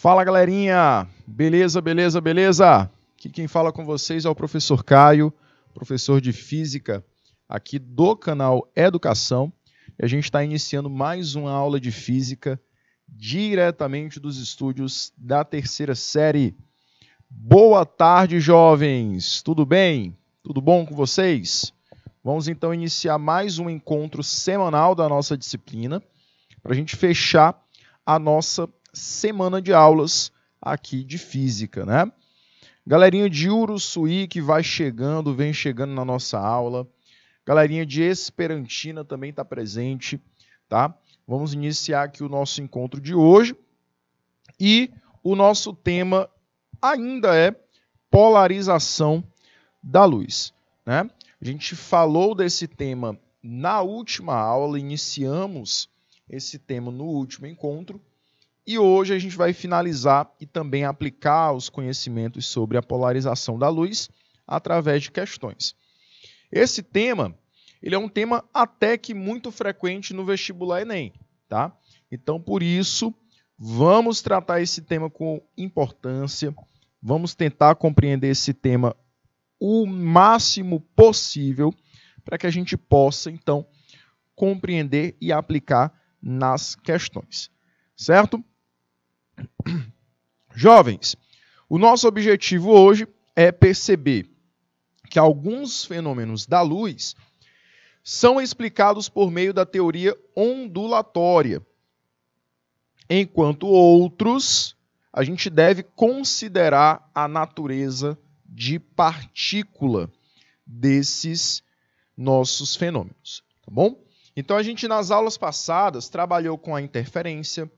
Fala, galerinha! Beleza, beleza, beleza? Aqui quem fala com vocês é o professor Caio, professor de Física aqui do canal Educação. E a gente está iniciando mais uma aula de Física diretamente dos estúdios da terceira série. Boa tarde, jovens! Tudo bem? Tudo bom com vocês? Vamos então iniciar mais um encontro semanal da nossa disciplina para a gente fechar a nossa semana de aulas aqui de Física, né? Galerinha de Uruçuí que vai chegando, vem chegando na nossa aula. Galerinha de Esperantina também está presente, tá? Vamos iniciar aqui o nosso encontro de hoje. E o nosso tema ainda é polarização da luz, né? A gente falou desse tema na última aula, iniciamos esse tema no último encontro. E hoje a gente vai finalizar e também aplicar os conhecimentos sobre a polarização da luz através de questões. Esse tema, ele é um tema até que muito frequente no vestibular Enem, tá? Então, por isso, vamos tratar esse tema com importância, vamos tentar compreender esse tema o máximo possível para que a gente possa, então, compreender e aplicar nas questões, certo? Jovens, o nosso objetivo hoje é perceber que alguns fenômenos da luz são explicados por meio da teoria ondulatória, enquanto outros a gente deve considerar a natureza de partícula desses nossos fenômenos, tá bom? Então a gente nas aulas passadas trabalhou com a interferência,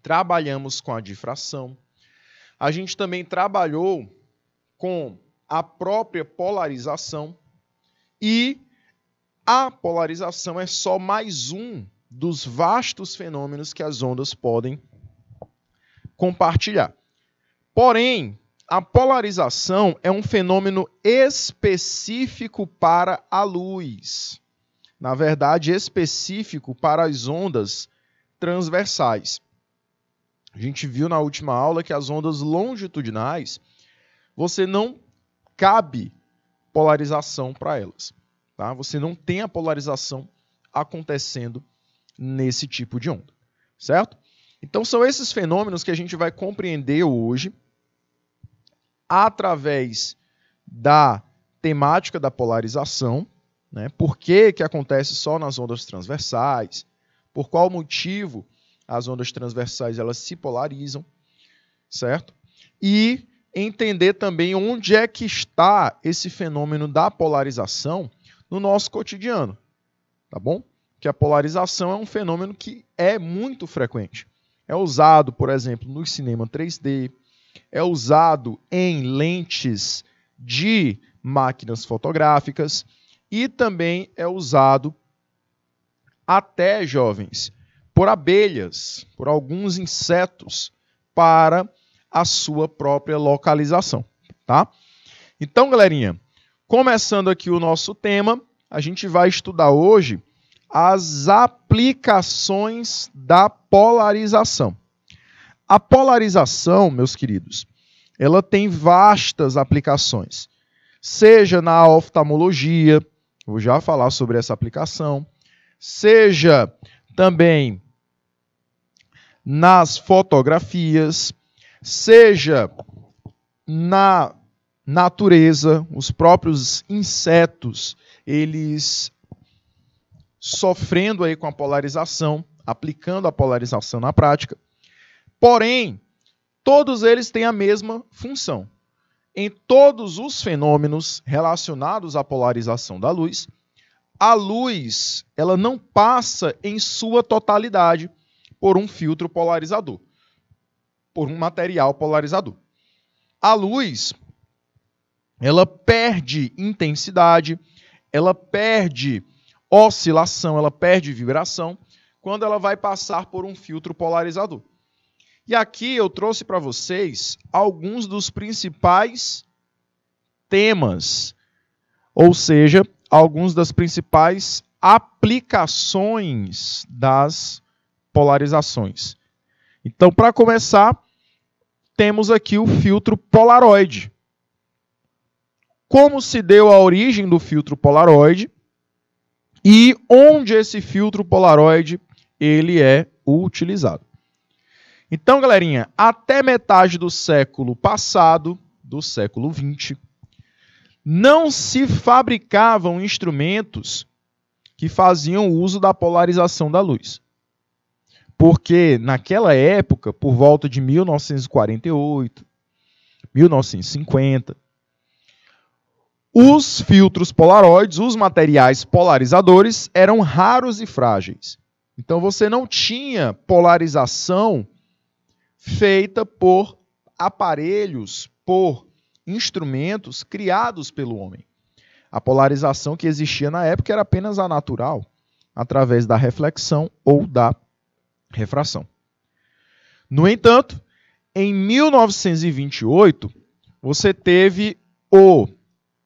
trabalhamos com a difração, a gente também trabalhou com a própria polarização e a polarização é só mais um dos vastos fenômenos que as ondas podem compartilhar. Porém, a polarização é um fenômeno específico para a luz. Na verdade, específico para as ondas transversais. A gente viu na última aula que as ondas longitudinais, você não cabe polarização para elas. Tá? Você não tem a polarização acontecendo nesse tipo de onda. Certo? Então, são esses fenômenos que a gente vai compreender hoje através da temática da polarização, né? Por que acontece só nas ondas transversais, por qual motivo as ondas transversais elas se polarizam, certo? E entender também onde é que está esse fenômeno da polarização no nosso cotidiano, tá bom? Que a polarização é um fenômeno que é muito frequente. É usado, por exemplo, no cinema 3D, é usado em lentes de máquinas fotográficas e também é usado até, jovens, por abelhas, por alguns insetos, para a sua própria localização, tá? Então, galerinha, começando aqui o nosso tema, a gente vai estudar hoje as aplicações da polarização. A polarização, meus queridos, ela tem vastas aplicações, seja na oftalmologia, vou já falar sobre essa aplicação, seja também nas fotografias, seja na natureza, os próprios insetos, eles sofrendo aí com a polarização, aplicando a polarização na prática. Porém, todos eles têm a mesma função. Em todos os fenômenos relacionados à polarização da luz, a luz ela não passa em sua totalidade por um filtro polarizador, por um material polarizador. A luz, ela perde intensidade, ela perde oscilação, ela perde vibração quando ela vai passar por um filtro polarizador. E aqui eu trouxe para vocês alguns dos principais temas, ou seja, algumas das principais aplicações das polarizações. Então, para começar, temos aqui o filtro Polaroid. Como se deu a origem do filtro Polaroid e onde esse filtro Polaroid ele é utilizado. Então, galerinha, até metade do século passado, do século XX, não se fabricavam instrumentos que faziam uso da polarização da luz. Porque naquela época, por volta de 1948, 1950, os filtros polaroides, os materiais polarizadores, eram raros e frágeis. Então você não tinha polarização feita por aparelhos, por instrumentos criados pelo homem. A polarização que existia na época era apenas a natural, através da reflexão ou da refração. No entanto, em 1928, você teve o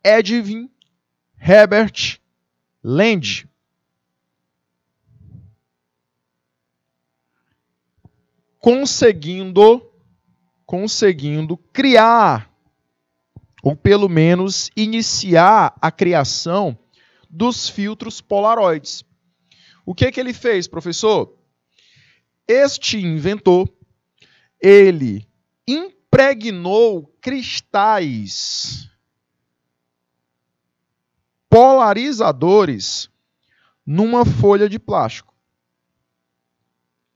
Edwin Herbert Land, conseguindo criar, ou pelo menos iniciar a criação dos filtros polaroides. O que ele fez, professor? Este inventor, ele impregnou cristais polarizadores numa folha de plástico.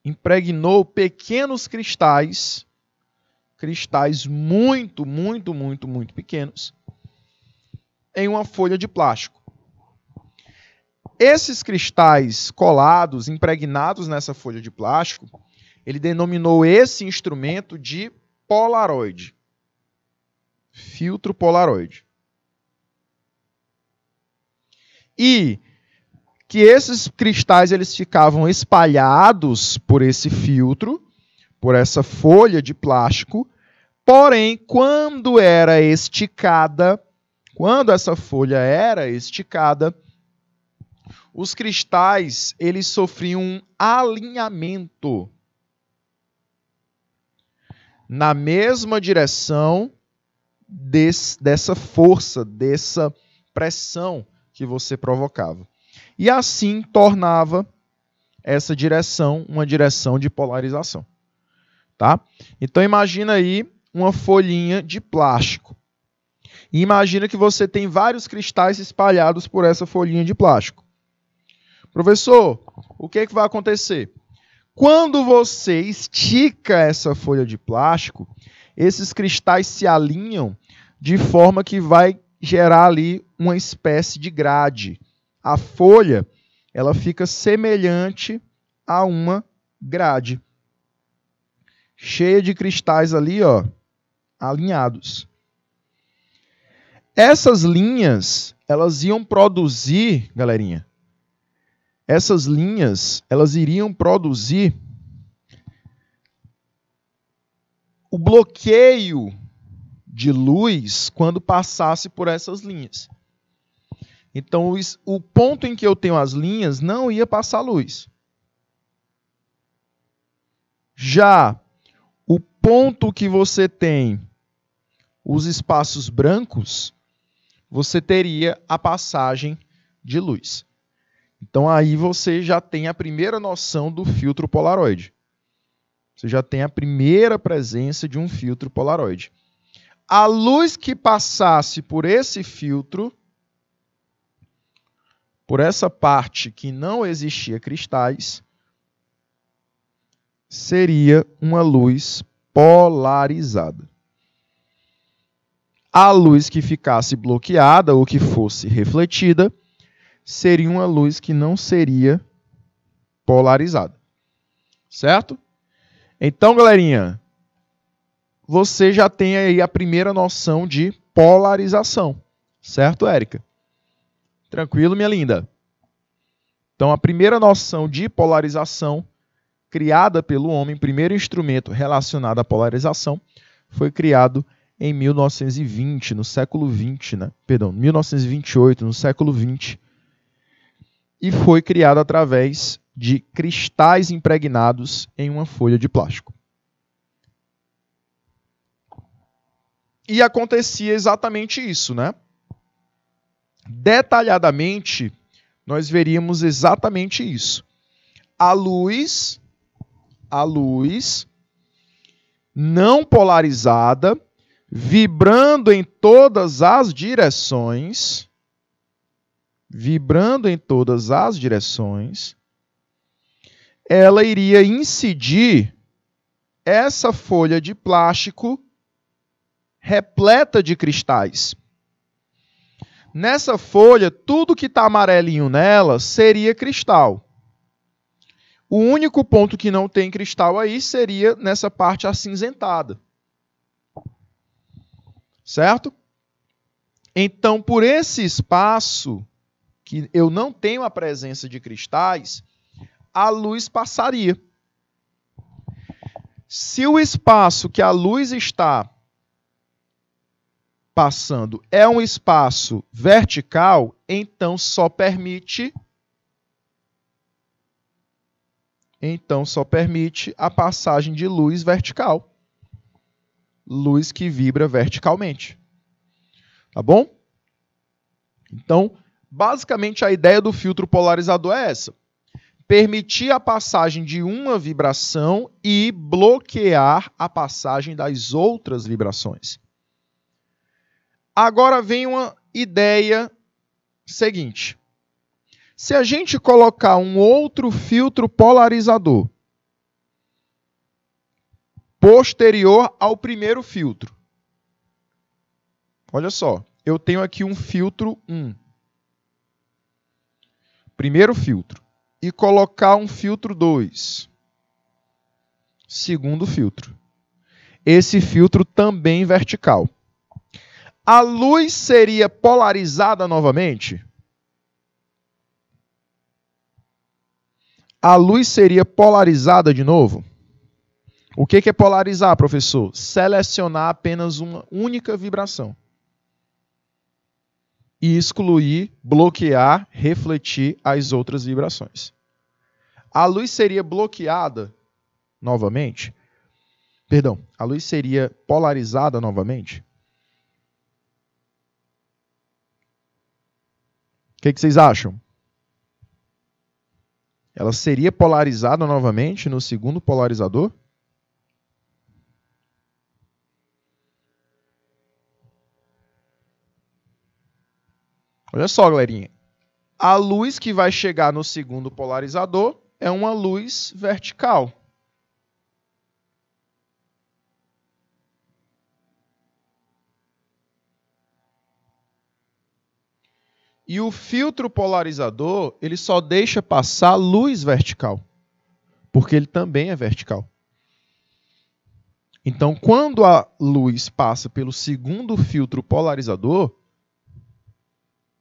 Impregnou pequenos cristais muito pequenos, em uma folha de plástico. Esses cristais colados, impregnados nessa folha de plástico, ele denominou esse instrumento de Polaroid. Filtro Polaroid. E que esses cristais eles ficavam espalhados por esse filtro, por essa folha de plástico, porém, quando essa folha era esticada, os cristais eles sofriam um alinhamento na mesma direção dessa força, dessa pressão que você provocava. E assim tornava essa direção uma direção de polarização. Tá? Então imagina aí uma folhinha de plástico. E imagina que você tem vários cristais espalhados por essa folhinha de plástico. Professor, o que vai acontecer? Quando você estica essa folha de plástico, esses cristais se alinham de forma que vai gerar ali uma espécie de grade. A folha, ela fica semelhante a uma grade, cheia de cristais ali, ó, alinhados. Essas linhas, elas iam produzir, galerinha, elas iriam produzir o bloqueio de luz quando passasse por essas linhas. Então, o ponto em que eu tenho as linhas não ia passar luz. Já o ponto que você tem os espaços brancos, você teria a passagem de luz. Então, aí você já tem a primeira noção do filtro Polaroid. Você já tem a primeira presença de um filtro Polaroid. A luz que passasse por esse filtro, por essa parte que não existia cristais, seria uma luz polarizada. A luz que ficasse bloqueada ou que fosse refletida seria uma luz que não seria polarizada. Certo? Então, galerinha, você já tem aí a primeira noção de polarização. Certo, Érica? Tranquilo, minha linda? Então, a primeira noção de polarização criada pelo homem, primeiro instrumento relacionado à polarização, foi criado em 1920, no século 20, né? Perdão, 1928, no século 20, e foi criado através de cristais impregnados em uma folha de plástico. E acontecia exatamente isso, né? Detalhadamente, nós veríamos exatamente isso. A luz não polarizada, vibrando em todas as direções, ela iria incidir essa folha de plástico repleta de cristais. Nessa folha, tudo que está amarelinho nela seria cristal. O único ponto que não tem cristal aí seria nessa parte acinzentada. Certo? Então, por esse espaço, que eu não tenho a presença de cristais, a luz passaria. Se o espaço que a luz está passando é um espaço vertical, então só permite a passagem de luz vertical. Luz que vibra verticalmente. Tá bom? Então, basicamente a ideia do filtro polarizador é essa: permitir a passagem de uma vibração e bloquear a passagem das outras vibrações. Agora vem uma ideia seguinte. Se a gente colocar um outro filtro polarizador posterior ao primeiro filtro. Olha só, eu tenho aqui um filtro 1. Primeiro filtro. E colocar um filtro 2. Segundo filtro. Esse filtro também vertical. A luz seria polarizada novamente? A luz seria polarizada de novo? O que é polarizar, professor? Selecionar apenas uma única vibração. E excluir, bloquear, refletir as outras vibrações. A luz seria bloqueada novamente? Perdão, a luz seria polarizada novamente? O que vocês acham? Ela seria polarizada novamente no segundo polarizador? Olha só, galerinha. A luz que vai chegar no segundo polarizador é uma luz vertical. E o filtro polarizador, ele só deixa passar luz vertical, porque ele também é vertical. Então, quando a luz passa pelo segundo filtro polarizador,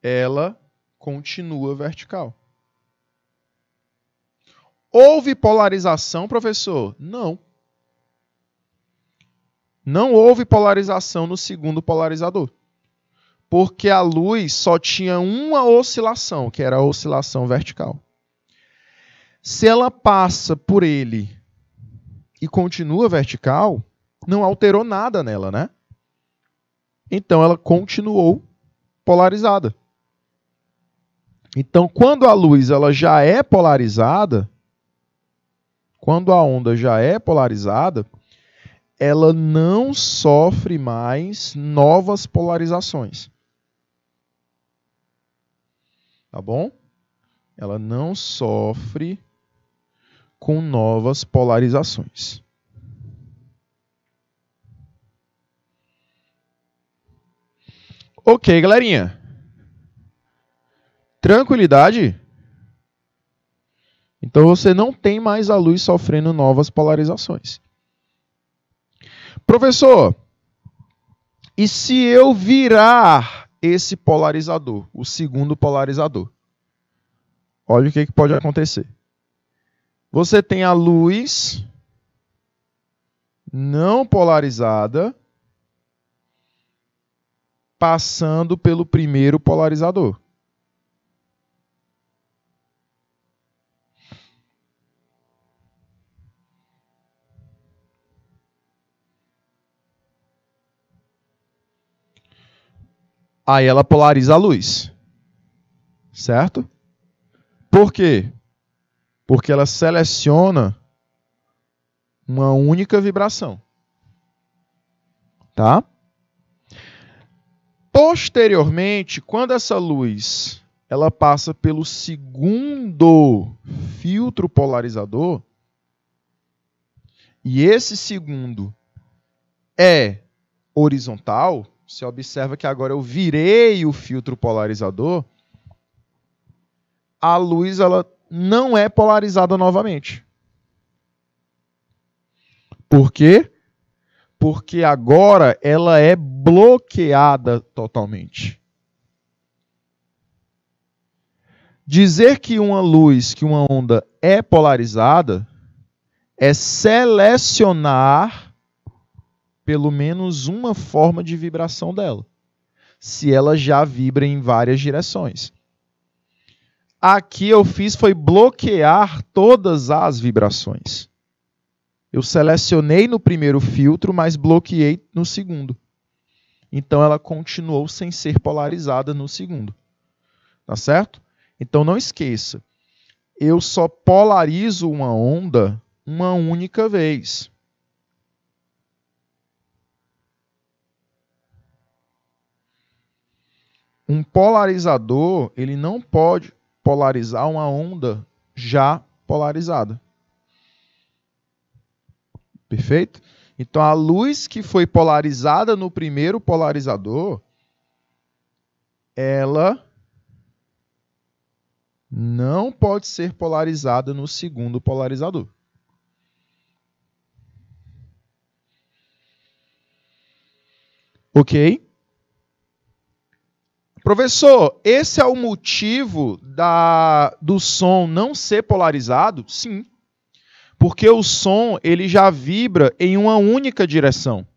ela continua vertical. Houve polarização, professor? Não. Não houve polarização no segundo polarizador. Porque a luz só tinha uma oscilação, que era a oscilação vertical. Se ela passa por ele e continua vertical, não alterou nada nela, né? Então ela continuou polarizada. Então, quando a luz ela já é polarizada, quando a onda já é polarizada, ela não sofre mais novas polarizações. Tá bom? Ela não sofre com novas polarizações. Ok, galerinha. Tranquilidade? Então você não tem mais a luz sofrendo novas polarizações. Professor, e se eu virar esse polarizador, o segundo polarizador? Olha o que pode acontecer. Você tem a luz não polarizada passando pelo primeiro polarizador. Aí ela polariza a luz. Certo? Por quê? Porque ela seleciona uma única vibração. Tá? Posteriormente, quando essa luz ela passa pelo segundo filtro polarizador, e esse segundo é horizontal, você observa que agora eu virei o filtro polarizador, a luz ela não é polarizada novamente. Por quê? Porque agora ela é bloqueada totalmente. Dizer que uma luz, que uma onda é polarizada, é selecionar pelo menos uma forma de vibração dela, se ela já vibra em várias direções. Aqui eu fiz foi bloquear todas as vibrações. Eu selecionei no primeiro filtro, mas bloqueei no segundo. Então ela continuou sem ser polarizada no segundo. Tá certo? Então não esqueça, eu só polarizo uma onda uma única vez. Um polarizador, ele não pode polarizar uma onda já polarizada. Perfeito? Então a luz que foi polarizada no primeiro polarizador, ela não pode ser polarizada no segundo polarizador. Ok? Professor, esse é o motivo do som não ser polarizado? Sim. Porque o som ele já vibra em uma única direção.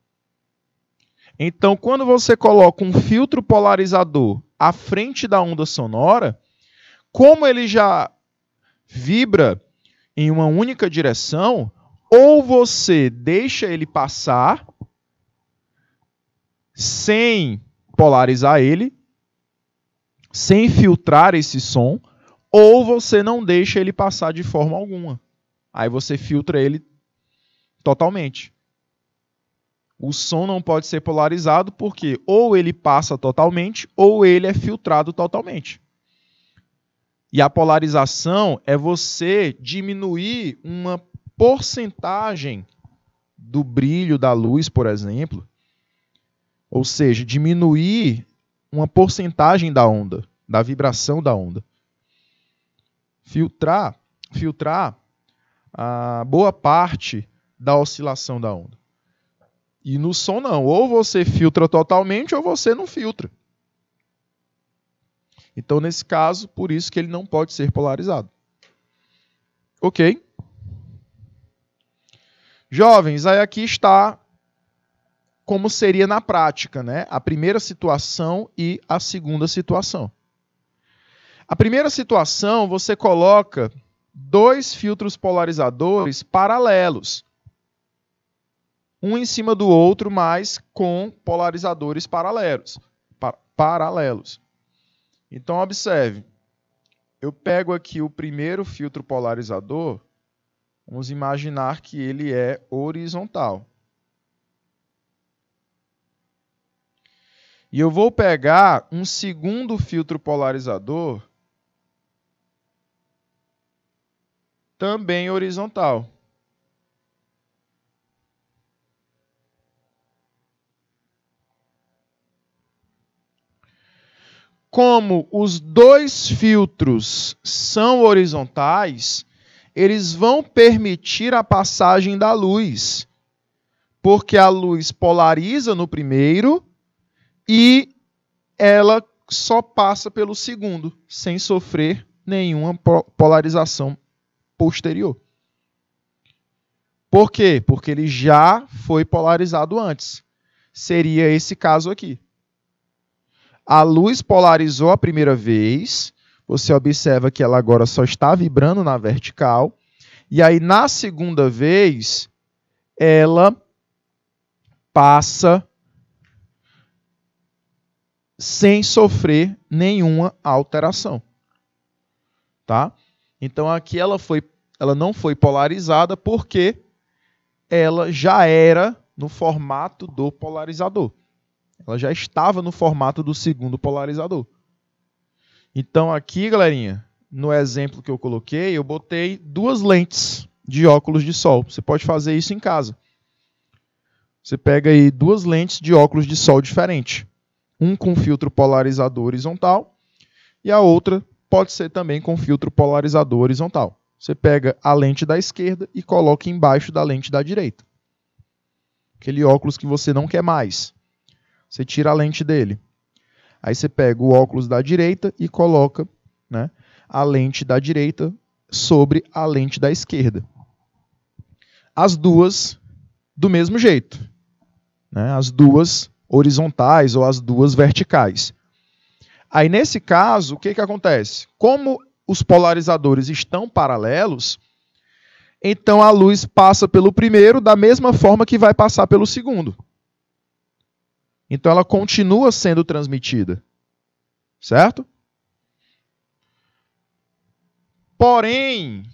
Então, quando você coloca um filtro polarizador à frente da onda sonora, como ele já vibra em uma única direção, ou você deixa ele passar sem polarizar ele, sem filtrar esse som, ou você não deixa ele passar de forma alguma. Aí você filtra ele totalmente. O som não pode ser polarizado porque ou ele passa totalmente ou ele é filtrado totalmente. E a polarização é você diminuir uma porcentagem do brilho da luz, por exemplo. Ou seja, diminuir uma porcentagem da onda, da vibração da onda. Filtrar a boa parte da oscilação da onda. E no som não, ou você filtra totalmente ou você não filtra. Então, nesse caso, por isso que ele não pode ser polarizado. Ok? Jovens, aí aqui está como seria na prática, né? A primeira situação e a segunda situação. A primeira situação, você coloca dois filtros polarizadores paralelos. Um em cima do outro, mas com polarizadores paralelos. Então, observe. Eu pego aqui o primeiro filtro polarizador. Vamos imaginar que ele é horizontal. E eu vou pegar um segundo filtro polarizador, também horizontal. Como os dois filtros são horizontais, eles vão permitir a passagem da luz, porque a luz polariza no primeiro e ela só passa pelo segundo, sem sofrer nenhuma polarização posterior. Por quê? Porque ele já foi polarizado antes. Seria esse caso aqui. A luz polarizou a primeira vez, você observa que ela agora só está vibrando na vertical, e aí na segunda vez, ela passa sem sofrer nenhuma alteração. Tá? Então aqui ela não foi polarizada porque ela já era no formato do polarizador. Ela já estava no formato do segundo polarizador. Então aqui, galerinha, no exemplo que eu coloquei, eu botei duas lentes de óculos de sol. Você pode fazer isso em casa. Você pega aí duas lentes de óculos de sol diferentes. Um com filtro polarizador horizontal e a outra pode ser também com filtro polarizador horizontal. Você pega a lente da esquerda e coloca embaixo da lente da direita. Aquele óculos que você não quer mais. Você tira a lente dele. Aí você pega o óculos da direita e coloca, né, a lente da direita sobre a lente da esquerda. As duas do mesmo jeito. Né, as duas horizontais ou as duas verticais. Aí, nesse caso, o que acontece? Como os polarizadores estão paralelos, então a luz passa pelo primeiro da mesma forma que vai passar pelo segundo. Então ela continua sendo transmitida. Certo? Porém,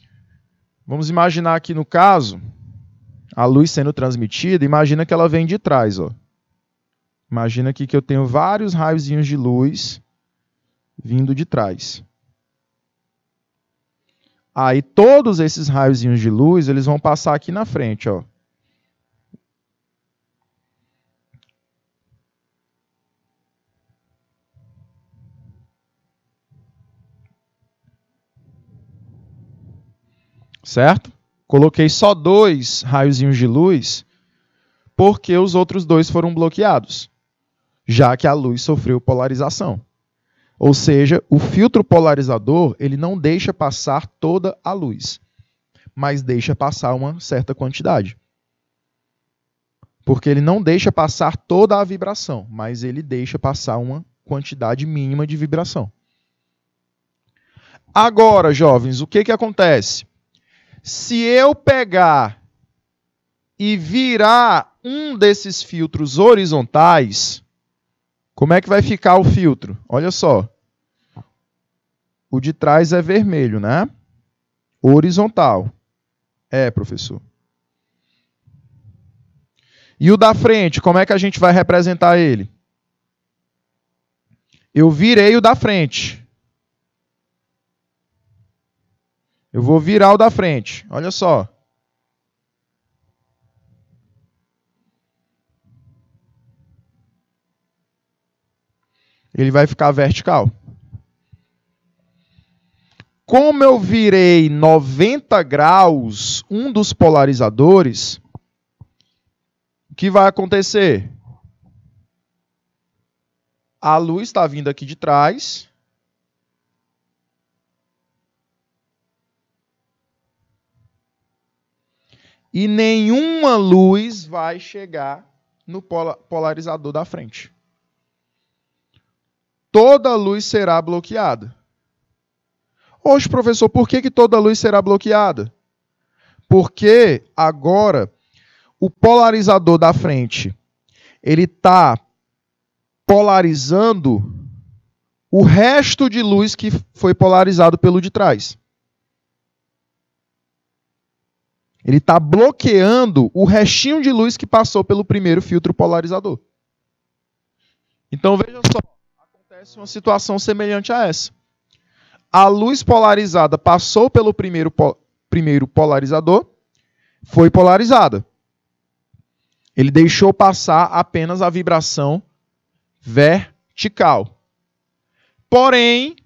vamos imaginar aqui no caso, a luz sendo transmitida, imagina que ela vem de trás. Ó. Imagina aqui que eu tenho vários raiozinhos de luz vindo de trás. Aí todos esses raiozinhos de luz, eles vão passar aqui na frente, ó. Certo? Coloquei só dois raiozinhos de luz porque os outros dois foram bloqueados, já que a luz sofreu polarização. Ou seja, o filtro polarizador ele não deixa passar toda a luz, mas deixa passar uma certa quantidade. Porque ele não deixa passar toda a vibração, mas ele deixa passar uma quantidade mínima de vibração. Agora, jovens, o que acontece? Se eu pegar e virar um desses filtros horizontais, como é que vai ficar o filtro? Olha só. O de trás é vermelho, né? Horizontal. É, professor. E o da frente, como é que a gente vai representar ele? Eu virei o da frente. Eu vou virar o da frente. Olha só. Ele vai ficar vertical. Como eu virei 90 graus um dos polarizadores, o que vai acontecer? A luz está vindo aqui de trás. E nenhuma luz vai chegar no polarizador da frente. Toda luz será bloqueada. Oxe, professor, por que toda luz será bloqueada? Porque agora o polarizador da frente ele está polarizando o resto de luz que foi polarizado pelo de trás. Ele está bloqueando o restinho de luz que passou pelo primeiro filtro polarizador. Então, veja só, acontece uma situação semelhante a essa. A luz polarizada passou pelo primeiro polarizador, foi polarizada. Ele deixou passar apenas a vibração vertical. Porém,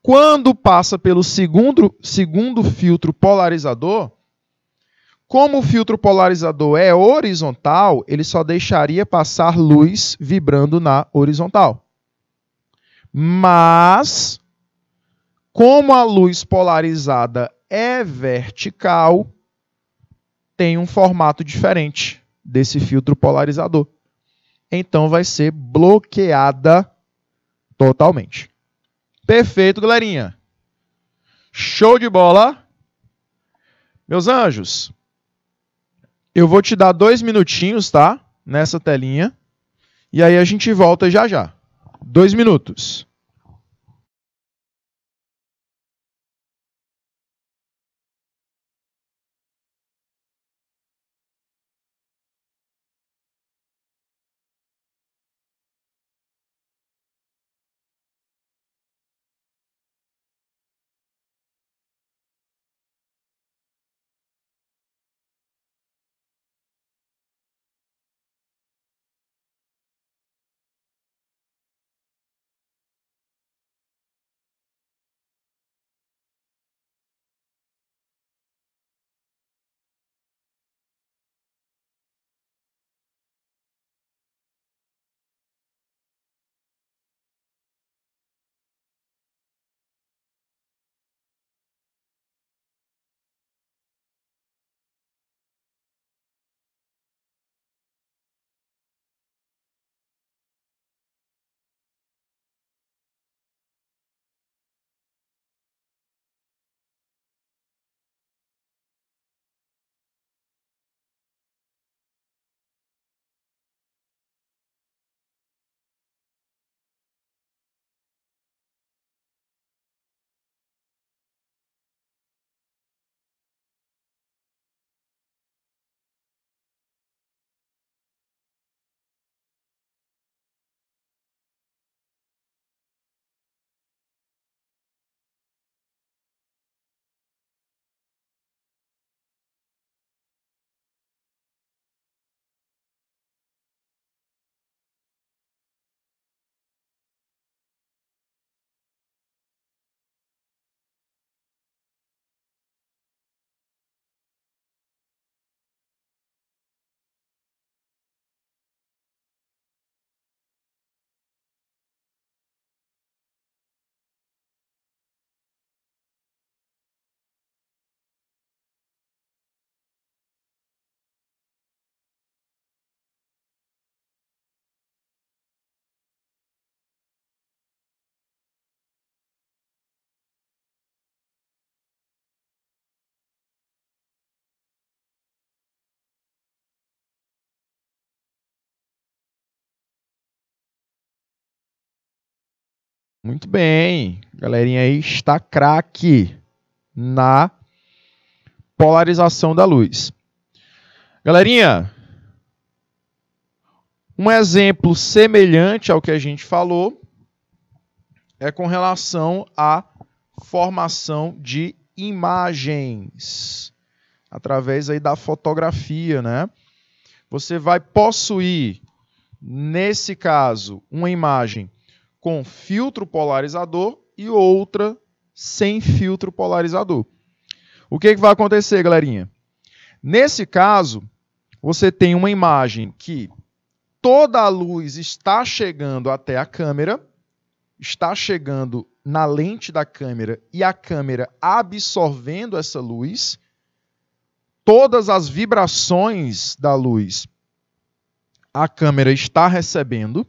quando passa pelo segundo filtro polarizador, como o filtro polarizador é horizontal, ele só deixaria passar luz vibrando na horizontal. Mas, como a luz polarizada é vertical, tem um formato diferente desse filtro polarizador. Então, vai ser bloqueada totalmente. Perfeito, galerinha. Show de bola. Meus anjos, eu vou te dar 2 minutinhos, tá? Nessa telinha. E aí a gente volta já já. 2 minutos. Muito bem. Galerinha aí está craque na polarização da luz. Galerinha, um exemplo semelhante ao que a gente falou é com relação à formação de imagens através aí da fotografia, né? Você vai possuir, nesse caso, uma imagem com filtro polarizador e outra sem filtro polarizador. O que vai acontecer, galerinha? Nesse caso, você tem uma imagem que toda a luz está chegando até a câmera, está chegando na lente da câmera e a câmera absorvendo essa luz. Todas as vibrações da luz a câmera está recebendo.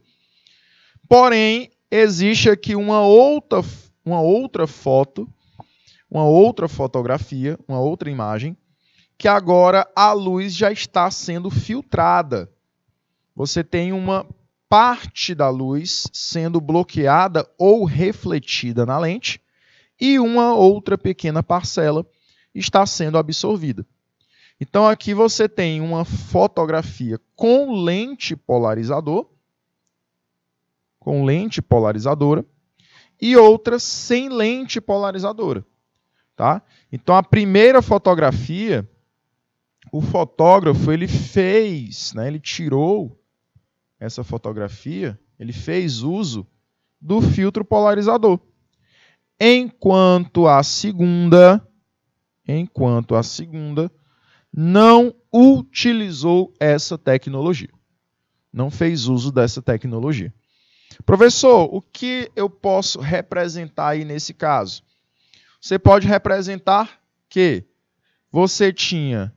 Porém, existe aqui uma outra foto, uma outra fotografia, uma outra imagem, que agora a luz já está sendo filtrada. Você tem uma parte da luz sendo bloqueada ou refletida na lente e uma outra pequena parcela está sendo absorvida. Então aqui você tem uma fotografia com lente polarizadora e outra sem lente polarizadora, tá? Então a primeira fotografia, o fotógrafo ele fez, né, ele tirou essa fotografia, ele fez uso do filtro polarizador. Enquanto a segunda não utilizou essa tecnologia. Não fez uso dessa tecnologia. Professor, o que eu posso representar aí nesse caso? Você pode representar que você tinha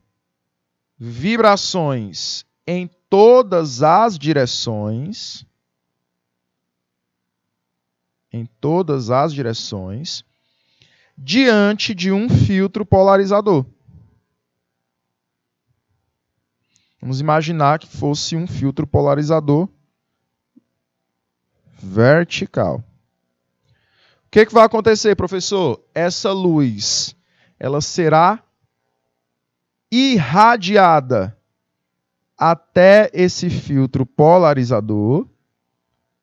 vibrações em todas as direções, diante de um filtro polarizador. Vamos imaginar que fosse um filtro polarizador vertical. O que vai acontecer, professor? Essa luz, ela será irradiada até esse filtro polarizador,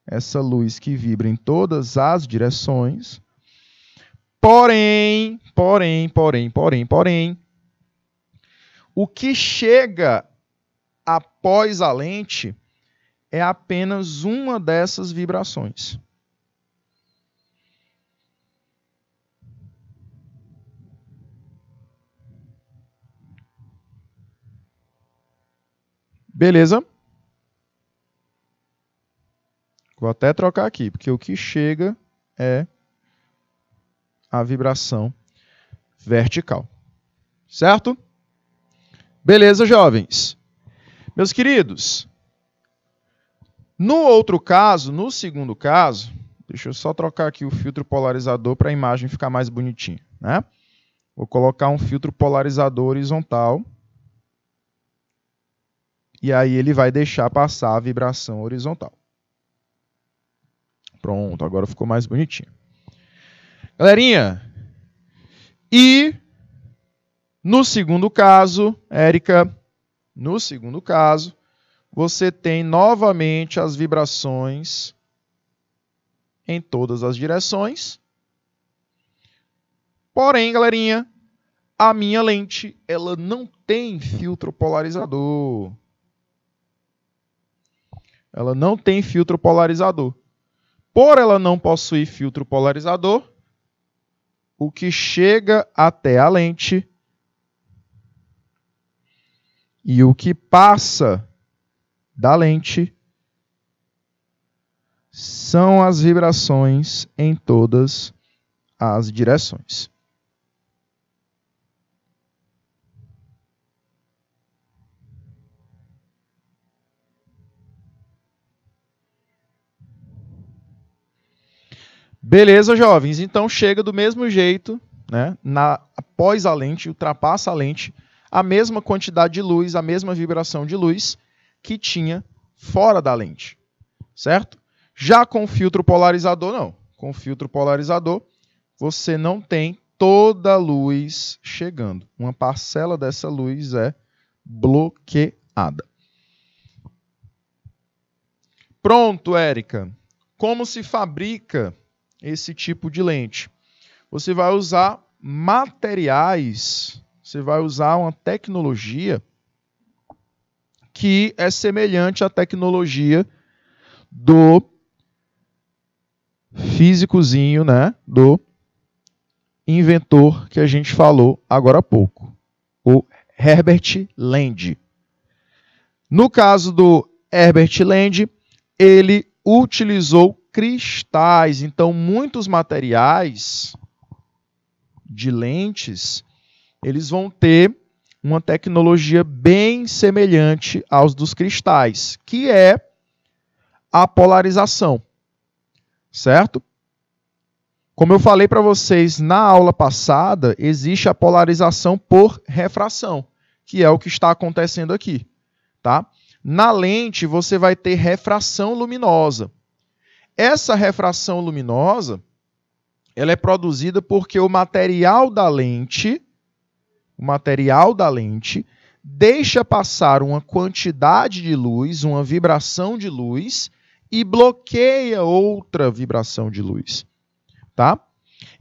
essa luz que vibra em todas as direções. Porém, o que chega após a lente é apenas uma dessas vibrações. Beleza? Vou até trocar aqui, porque o que chega é a vibração vertical. Certo? Beleza, jovens? Meus queridos, no outro caso, no segundo caso, deixa eu só trocar aqui o filtro polarizador para a imagem ficar mais bonitinha, né? Vou colocar um filtro polarizador horizontal. E aí ele vai deixar passar a vibração horizontal. Pronto, agora ficou mais bonitinho. Galerinha, e no segundo caso, Érica, no segundo caso, você tem novamente as vibrações em todas as direções. Porém, galerinha, a minha lente, ela não tem filtro polarizador. Ela não tem filtro polarizador. Por ela não possuir filtro polarizador, o que chega até a lente e o que passa da lente são as vibrações em todas as direções. Beleza, jovens? Então chega do mesmo jeito, né? Após a lente, ultrapassa a lente, a mesma quantidade de luz, a mesma vibração de luz que tinha fora da lente, certo? Já com filtro polarizador, não. Com filtro polarizador, você não tem toda a luz chegando. Uma parcela dessa luz é bloqueada. Pronto, Érica. Como se fabrica esse tipo de lente? Você vai usar materiais, você vai usar uma tecnologia que é semelhante à tecnologia do físicozinho, né? Do inventor que a gente falou agora há pouco, o Herbert Land. No caso do Herbert Land, ele utilizou cristais. Então, muitos materiais de lentes, eles vão ter uma tecnologia bem semelhante aos dos cristais, que é a polarização, certo? Como eu falei para vocês na aula passada, existe a polarização por refração, que é o que está acontecendo aqui, tá? Na lente, você vai ter refração luminosa. Essa refração luminosa, ela é produzida porque o material da lente deixa passar uma quantidade de luz, uma vibração de luz, e bloqueia outra vibração de luz, tá?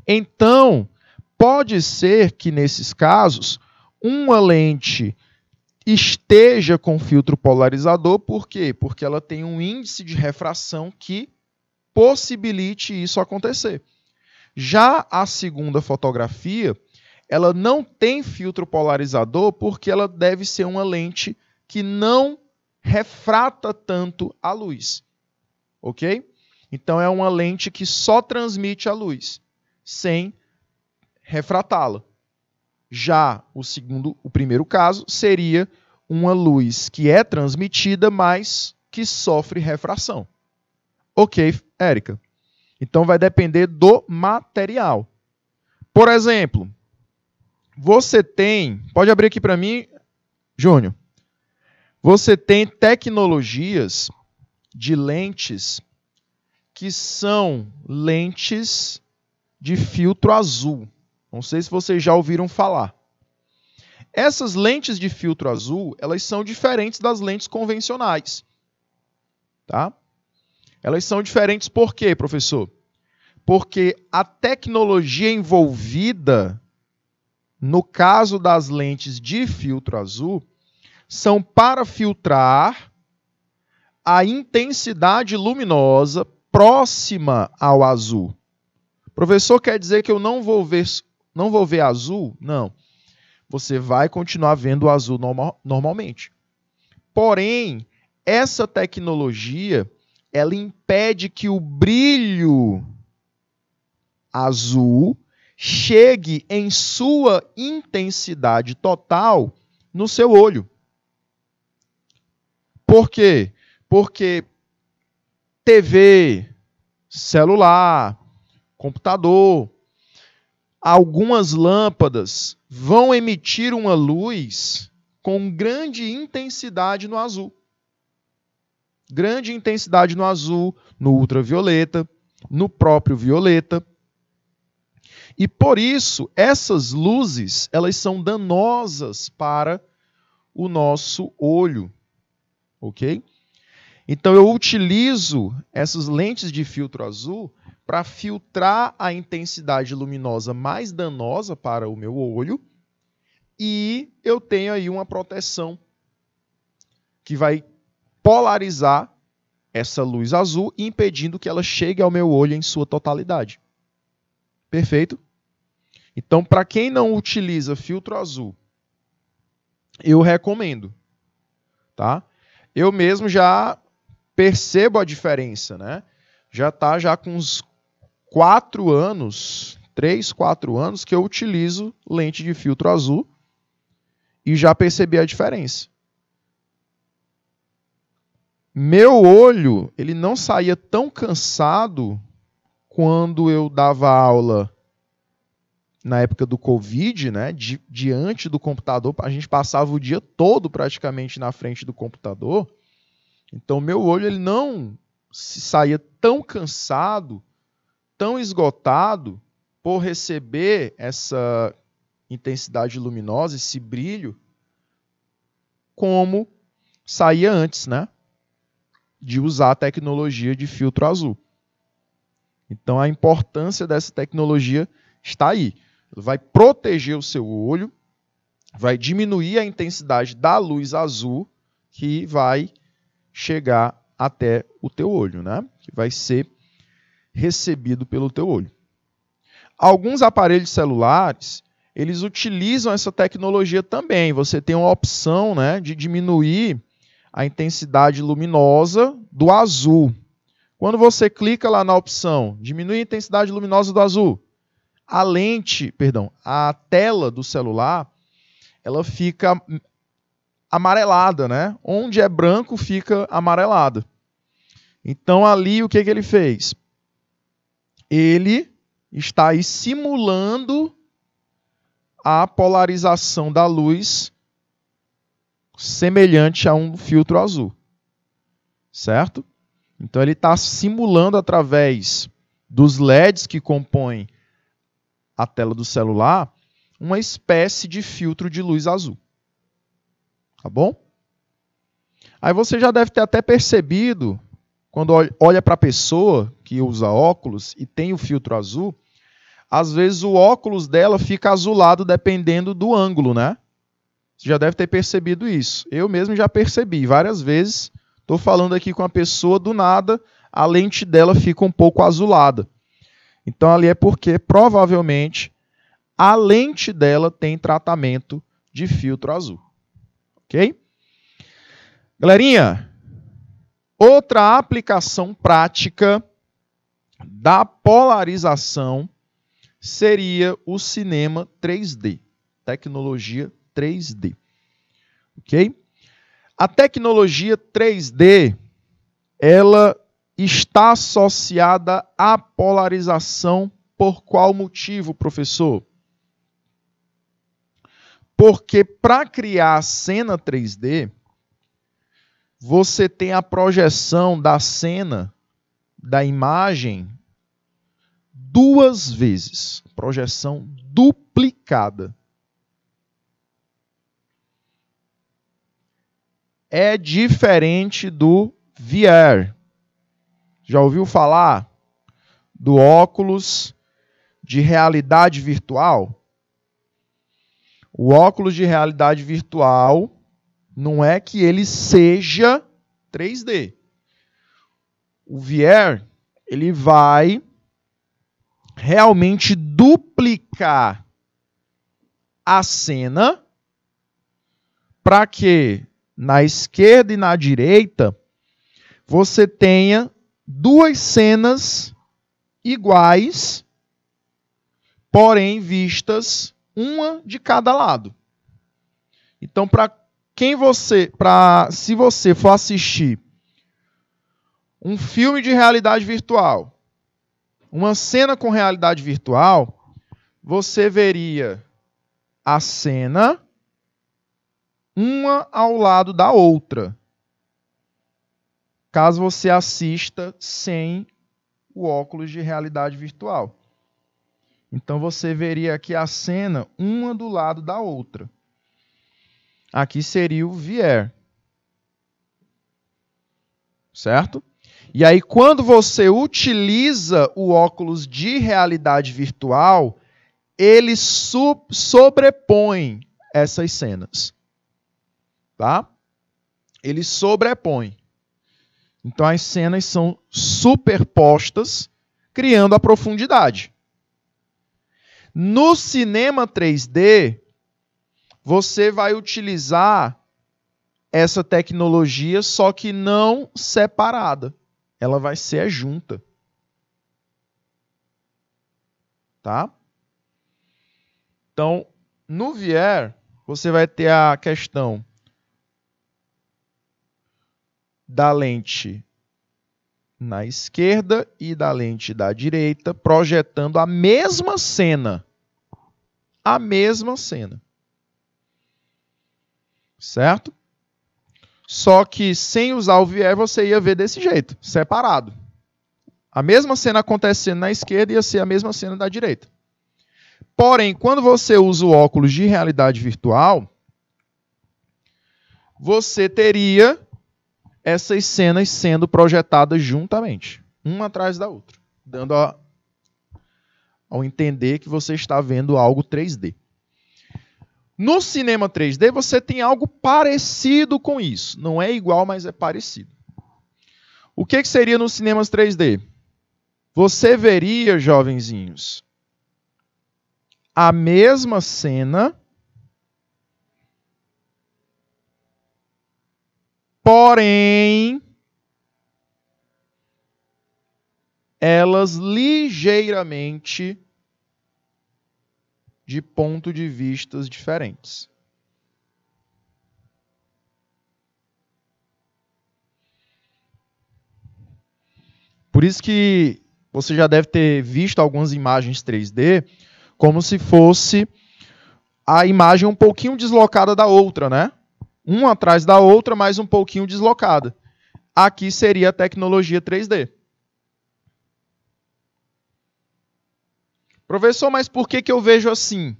Então, pode ser que nesses casos, uma lente esteja com filtro polarizador, por quê? Porque ela tem um índice de refração que possibilite isso acontecer. Já a segunda fotografia, ela não tem filtro polarizador porque ela deve ser uma lente que não refrata tanto a luz. Ok? Então é uma lente que só transmite a luz, sem refratá-la. Já o primeiro caso seria uma luz que é transmitida, mas que sofre refração. Ok, Érica? Então vai depender do material. Por exemplo, você tem... Pode abrir aqui para mim, Júnior. Você tem tecnologias de lentes que são lentes de filtro azul. Não sei se vocês já ouviram falar. Essas lentes de filtro azul, elas são diferentes das lentes convencionais. Tá? Elas são diferentes por quê, professor? Porque a tecnologia envolvida, no caso das lentes de filtro azul, são para filtrar a intensidade luminosa próxima ao azul. Professor, quer dizer que eu não vou ver azul? Não. Você vai continuar vendo o azul normalmente. Porém, essa tecnologia, ela impede que o brilho azul chegue em sua intensidade total no seu olho. Por quê? Porque TV, celular, computador, algumas lâmpadas vão emitir uma luz com grande intensidade no azul. Grande intensidade no azul, no ultravioleta, no próprio violeta. E por isso, essas luzes, elas são danosas para o nosso olho. Ok? Então, eu utilizo essas lentes de filtro azul para filtrar a intensidade luminosa mais danosa para o meu olho e eu tenho aí uma proteção que vai polarizar essa luz azul, impedindo que ela chegue ao meu olho em sua totalidade. Perfeito? Então, para quem não utiliza filtro azul, eu recomendo. Tá? Eu mesmo já percebo a diferença, né? Já está com uns 4 anos, 3, 4 anos, que eu utilizo lente de filtro azul e já percebi a diferença. Meu olho, ele não saía tão cansado quando eu dava aula na época do Covid, né? Diante do computador. A gente passava o dia todo praticamente na frente do computador. Então, meu olho ele não saía tão cansado, tão esgotado por receber essa intensidade luminosa, esse brilho, como saía antes, né? De usar a tecnologia de filtro azul. Então, a importância dessa tecnologia está aí. Ela vai proteger o seu olho, vai diminuir a intensidade da luz azul que vai chegar até o teu olho, né? Que vai ser recebido pelo teu olho. Alguns aparelhos celulares, eles utilizam essa tecnologia também. Você tem uma opção, né, de diminuir a intensidade luminosa do azul. Quando você clica lá na opção diminuir a intensidade luminosa do azul, a tela do celular, ela fica amarelada, né? Onde é branco fica amarelada. Então ali o que ele fez? Ele está aí simulando a polarização da luz semelhante a um filtro azul. Certo? Então ele está simulando através dos LEDs que compõem a tela do celular uma espécie de filtro de luz azul. Tá bom? Aí você já deve ter até percebido, quando olha para a pessoa que usa óculos e tem o filtro azul, às vezes o óculos dela fica azulado dependendo do ângulo, né? Você já deve ter percebido isso. Eu mesmo já percebi várias vezes. Estou falando aqui com a pessoa, do nada, a lente dela fica um pouco azulada. Então ali é porque, provavelmente, a lente dela tem tratamento de filtro azul. Ok? Galerinha, outra aplicação prática da polarização seria o cinema 3D. Tecnologia 3D. Ok? A tecnologia 3D, ela está associada à polarização por qual motivo, professor? Porque para criar a cena 3D, você tem a projeção da cena da imagem duas vezes. Projeção duplicada. É diferente do VR. Já ouviu falar do óculos de realidade virtual? O óculos de realidade virtual não é que ele seja 3D. O VR, ele vai realmente duplicar a cena para que na esquerda e na direita você tenha duas cenas iguais, porém vistas uma de cada lado. Então, se você for assistir um filme de realidade virtual, uma cena com realidade virtual, você veria a cena uma ao lado da outra, caso você assista sem o óculos de realidade virtual. Então você veria aqui a cena uma do lado da outra. Aqui seria o VR. Certo? E aí, quando você utiliza o óculos de realidade virtual, ele sobrepõe essas cenas. Tá? Ele sobrepõe. Então, as cenas são superpostas, criando a profundidade. No cinema 3D, você vai utilizar essa tecnologia, só que não separada. Ela vai ser junta. Tá? Então, no VR, você vai ter a questão da lente na esquerda e da lente da direita, projetando a mesma cena. A mesma cena. Certo? Só que sem usar o VR, você ia ver desse jeito, separado. A mesma cena acontecendo na esquerda ia ser a mesma cena da direita. Porém, quando você usa o óculos de realidade virtual, você teria essas cenas sendo projetadas juntamente, uma atrás da outra, dando ao entender que você está vendo algo 3D. No cinema 3D, você tem algo parecido com isso. Não é igual, mas é parecido. O que seria nos cinemas 3D? Você veria, jovenzinhos, a mesma cena, porém, elas ligeiramente de ponto de vistas diferentes. Por isso que você já deve ter visto algumas imagens 3D como se fosse a imagem um pouquinho deslocada da outra, né? Uma atrás da outra, mas um pouquinho deslocada. Aqui seria a tecnologia 3D. Professor, mas por que eu vejo assim?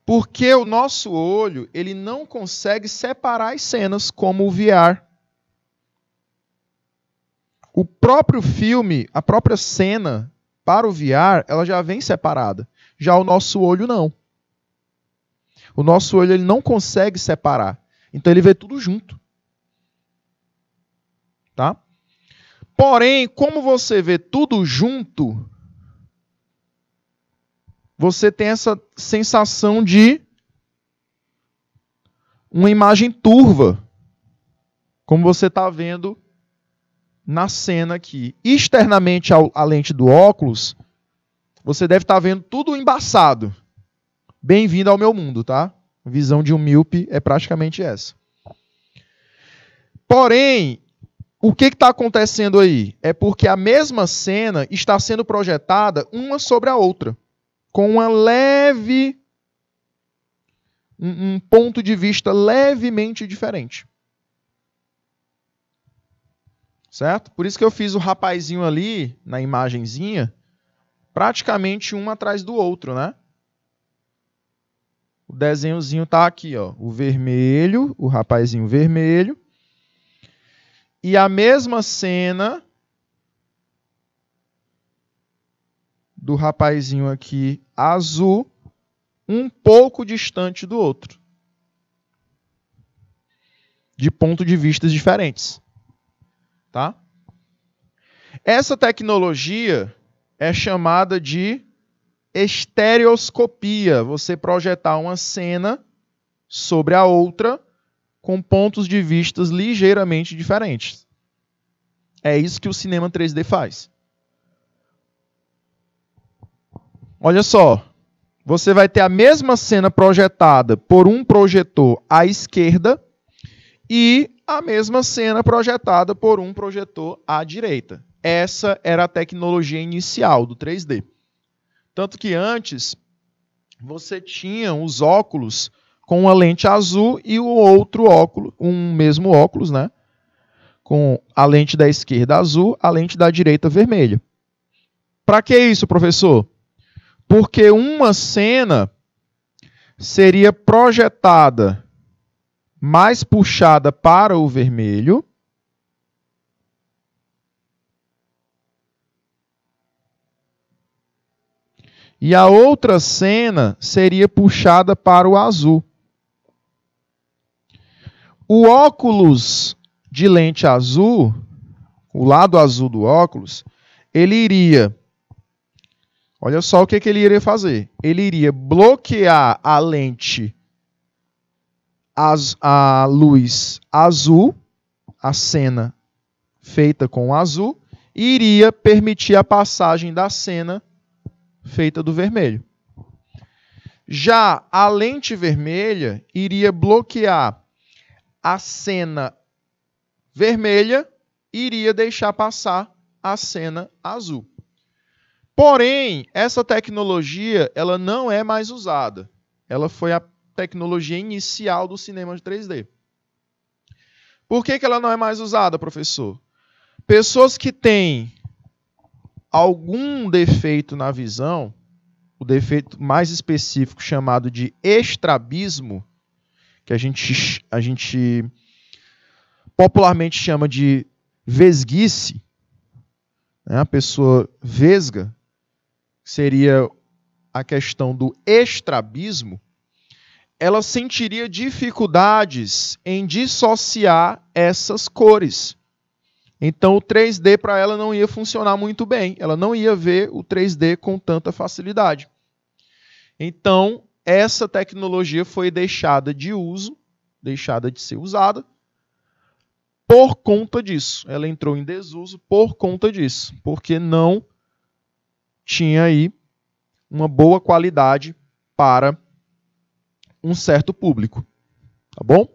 Porque o nosso olho ele não consegue separar as cenas como o VR. O próprio filme, a própria cena para o VR, ela já vem separada. Já o nosso olho não. O nosso olho ele não consegue separar. Então ele vê tudo junto. Tá? Porém, como você vê tudo junto, você tem essa sensação de uma imagem turva, como você está vendo na cena aqui. Externamente à lente do óculos, você deve estar vendo tudo embaçado. Bem-vindo ao meu mundo, tá? A visão de um míope é praticamente essa. Porém, o que está acontecendo aí? É porque a mesma cena está sendo projetada uma sobre a outra, com uma leve, um ponto de vista levemente diferente. Certo? Por isso que eu fiz o rapazinho ali, na imagenzinha, praticamente um atrás do outro, né? O desenhozinho tá aqui, ó. O vermelho, o rapazinho vermelho. E a mesma cena do rapazinho aqui azul, um pouco distante do outro. De pontos de vista diferentes. Tá? Essa tecnologia é chamada de estereoscopia. Você projetar uma cena sobre a outra com pontos de vista ligeiramente diferentes. É isso que o cinema 3D faz. Olha só. Você vai ter a mesma cena projetada por um projetor à esquerda e a mesma cena projetada por um projetor à direita. Essa era a tecnologia inicial do 3D. Tanto que antes, você tinha os óculos com uma lente azul e o outro óculos, um mesmo óculos, né? Com a lente da esquerda azul, a lente da direita vermelha. Para que isso, professor? Porque uma cena seria projetada mais puxada para o vermelho e a outra cena seria puxada para o azul. O óculos de lente azul, o lado azul do óculos, ele iria... Olha só o que ele iria fazer. Ele iria bloquear a lente, a luz azul, a cena feita com azul, e iria permitir a passagem da cena feita do vermelho. Já a lente vermelha iria bloquear a cena vermelha e iria deixar passar a cena azul. Porém, essa tecnologia ela não é mais usada. Ela foi a tecnologia inicial do cinema de 3D. Por que ela não é mais usada, professor? Pessoas que têm algum defeito na visão, o defeito mais específico chamado de estrabismo, que a gente popularmente chama de vesguice, né? A pessoa vesga, seria a questão do estrabismo, ela sentiria dificuldades em dissociar essas cores. Então o 3D para ela não ia funcionar muito bem. Ela não ia ver o 3D com tanta facilidade. Então essa tecnologia foi deixada de uso, deixada de ser usada, por conta disso. Ela entrou em desuso por conta disso. Porque não tinha aí uma boa qualidade para um certo público. Tá bom?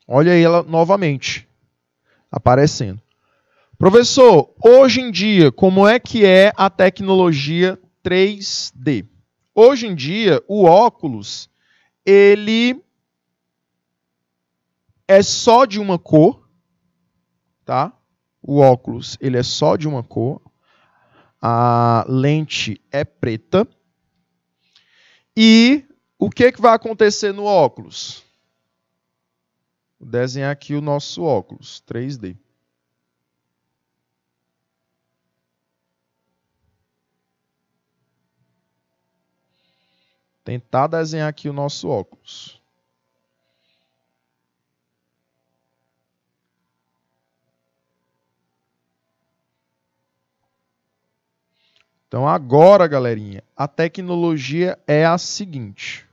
Olha aí ela novamente aparecendo. Professor, hoje em dia, como é que é a tecnologia 3D? Hoje em dia, o óculos, ele é só de uma cor, tá? O óculos, ele é só de uma cor. A lente é preta. E o que vai acontecer no óculos? Vou desenhar aqui o nosso óculos 3D. Tentar desenhar aqui o nosso óculos. Então agora, galerinha, a tecnologia é a seguinte.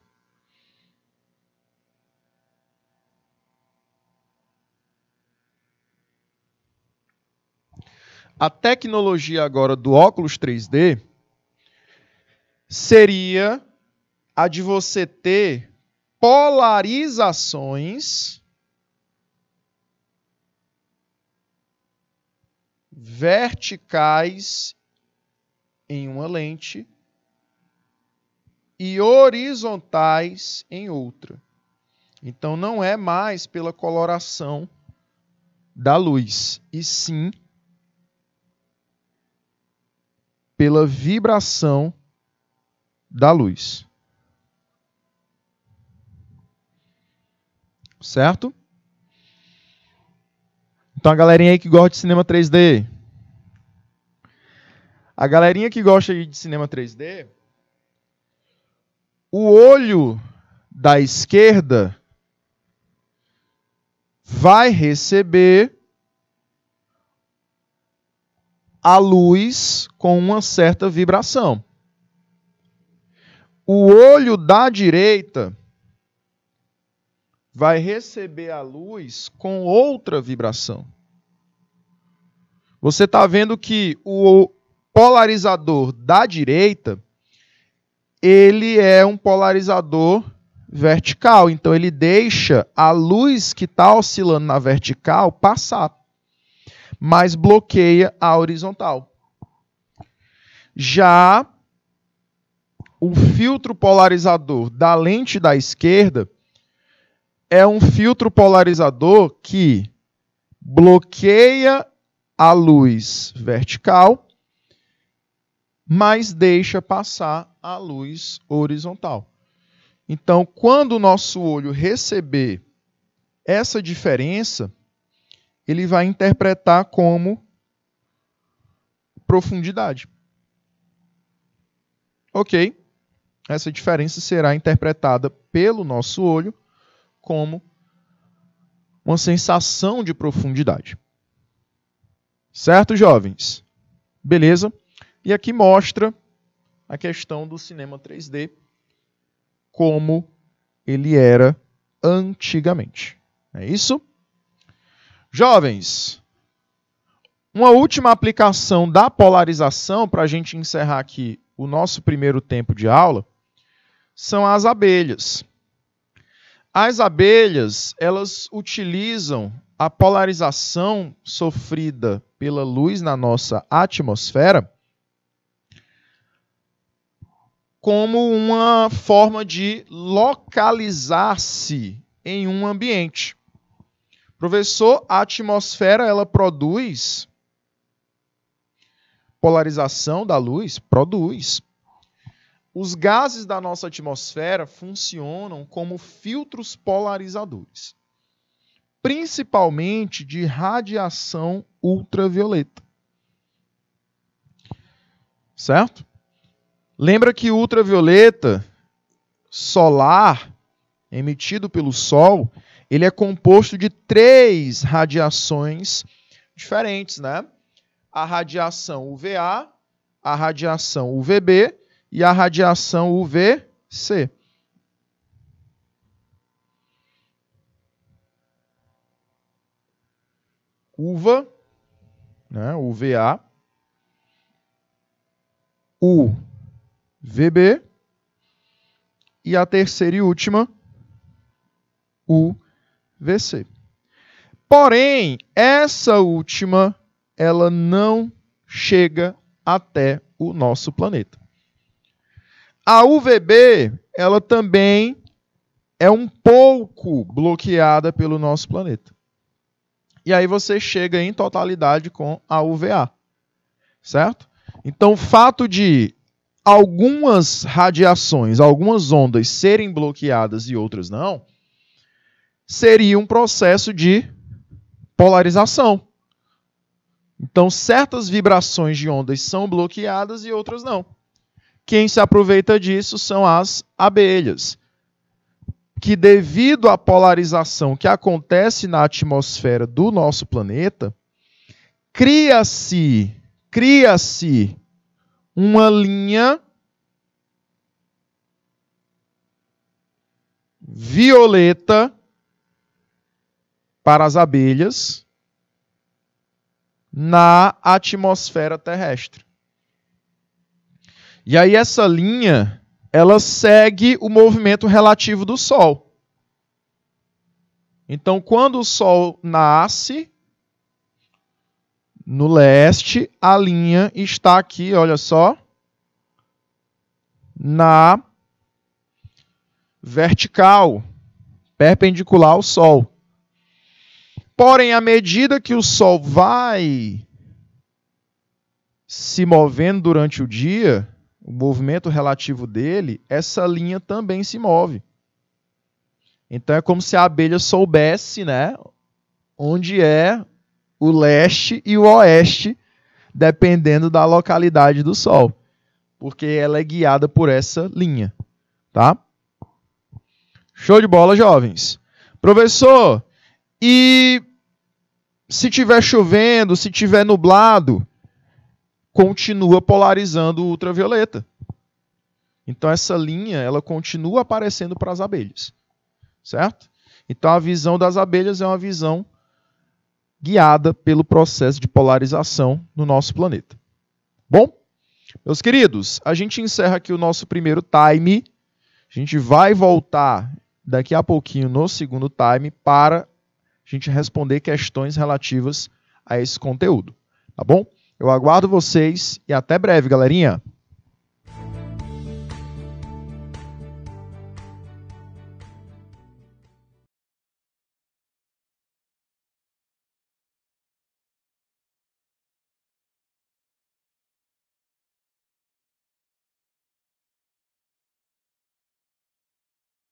A tecnologia agora do óculos 3D seria a de você ter polarizações verticais em uma lente e horizontais em outra. Então não é mais pela coloração da luz, e sim pela vibração da luz. Certo? Então a galerinha aí que gosta de cinema 3D. A galerinha que gosta de cinema 3D, o olho da esquerda vai receber a luz com uma certa vibração. O olho da direita vai receber a luz com outra vibração. Você está vendo que o polarizador da direita, ele é um polarizador vertical. Então, ele deixa a luz que está oscilando na vertical passar, mas bloqueia a horizontal. Já o filtro polarizador da lente da esquerda é um filtro polarizador que bloqueia a luz vertical, mas deixa passar a luz horizontal. Então, quando o nosso olho receber essa diferença, ele vai interpretar como profundidade. Ok? Essa diferença será interpretada pelo nosso olho como uma sensação de profundidade. Certo, jovens? Beleza? E aqui mostra a questão do cinema 3D, como ele era antigamente. É isso? Jovens, uma última aplicação da polarização, para a gente encerrar aqui o nosso primeiro tempo de aula, são as abelhas. As abelhas, elas utilizam a polarização sofrida pela luz na nossa atmosfera como uma forma de localizar-se em um ambiente. Professor, a atmosfera, ela produz polarização da luz? Produz. Os gases da nossa atmosfera funcionam como filtros polarizadores, principalmente de radiação ultravioleta. Certo? Lembra que o ultravioleta solar, emitido pelo Sol, ele é composto de 3 radiações diferentes, né? A radiação UVA, a radiação UVB e a radiação UVC. UVA, né? UVA, UVB e a terceira e última, UVC. Porém, essa última, ela não chega até o nosso planeta. A UVB, ela também é um pouco bloqueada pelo nosso planeta. E aí você chega em totalidade com a UVA, certo? Então, o fato de algumas radiações, algumas ondas serem bloqueadas e outras não, seria um processo de polarização. Então, certas vibrações de ondas são bloqueadas e outras não. Quem se aproveita disso são as abelhas, que devido à polarização que acontece na atmosfera do nosso planeta, cria-se uma linha violeta para as abelhas na atmosfera terrestre. E aí essa linha, ela segue o movimento relativo do Sol. Então, quando o Sol nasce no leste, a linha está aqui, olha só, na vertical, perpendicular ao Sol. Porém, à medida que o Sol vai se movendo durante o dia, o movimento relativo dele, essa linha também se move. Então é como se a abelha soubesse, né, onde é o leste e o oeste, dependendo da localidade do Sol, porque ela é guiada por essa linha, tá? Show de bola, jovens. Professor, e se tiver chovendo, se tiver nublado, continua polarizando o ultravioleta. Então essa linha, ela continua aparecendo para as abelhas, certo? Então a visão das abelhas é uma visão guiada pelo processo de polarização no nosso planeta. Bom, meus queridos, a gente encerra aqui o nosso primeiro time. A gente vai voltar daqui a pouquinho no segundo time para a gente responder questões relativas a esse conteúdo. Tá bom? Eu aguardo vocês e até breve, galerinha!